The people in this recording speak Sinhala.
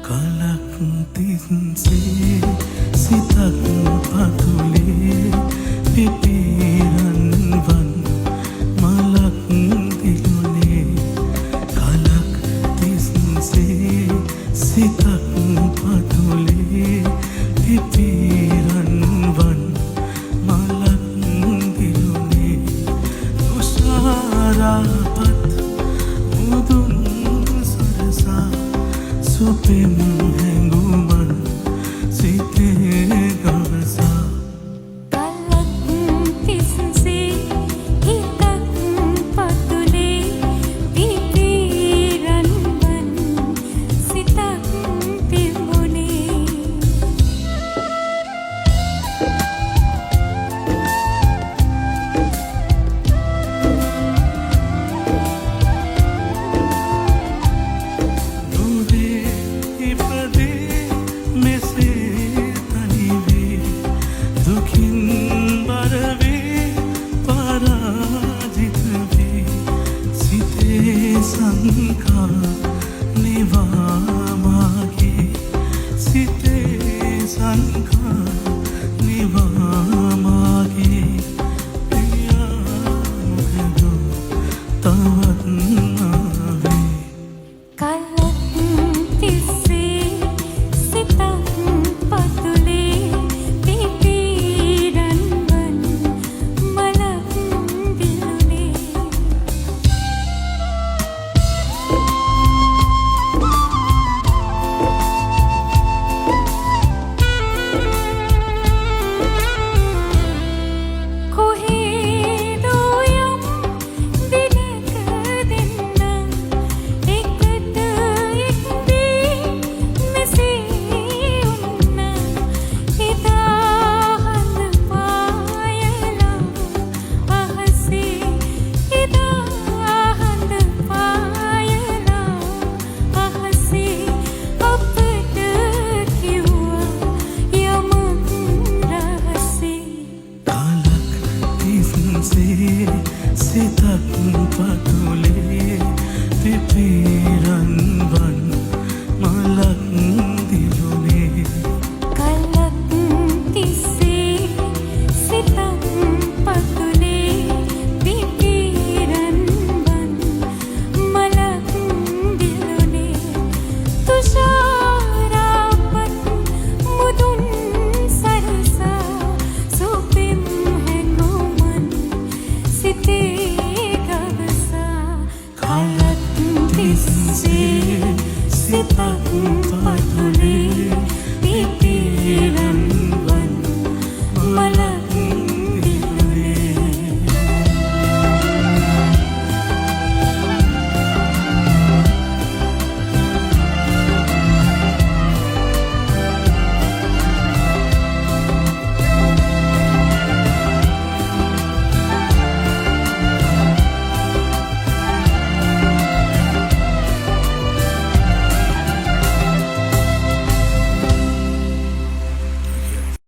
කලක් තිස්සේ සිතක් පතුලේ පිපිරන්වන් මලක් දිලුනේ කලක් තිස්සේ සිතක් පතුලේ පිපිරන්වන් මලක් දිලුනේ උසාරාපත් මුදුන් සරසා සුපෙම් හැඟුමන් සිතේ ගවසා කලක් තිස්සේ හිතක් පතුලේ පිපිරන්වන් සිතක් තිබුණේ සංකා නිවාමාගේ සිතේ සංකා නිවාමාගේ පියාමුකදු තවත් නාවේ කලක් තිස්සේ සිතක් පතුලේ පිපිරන්වන් මලක් දිලුනේ සිතක් පතුලේ පිපිරන්වන් මලක් දිලුනේ කලක් තිස්සේ සිතක් පතුලේ පිපිරන්වන් මලක් දිලුනේ තුෂාරාපත් මුදුන් සරසා සුපෙම් හැඟුමන් සිතේ ගවසා කලක් තිස්සේ සිතක් පතුලේ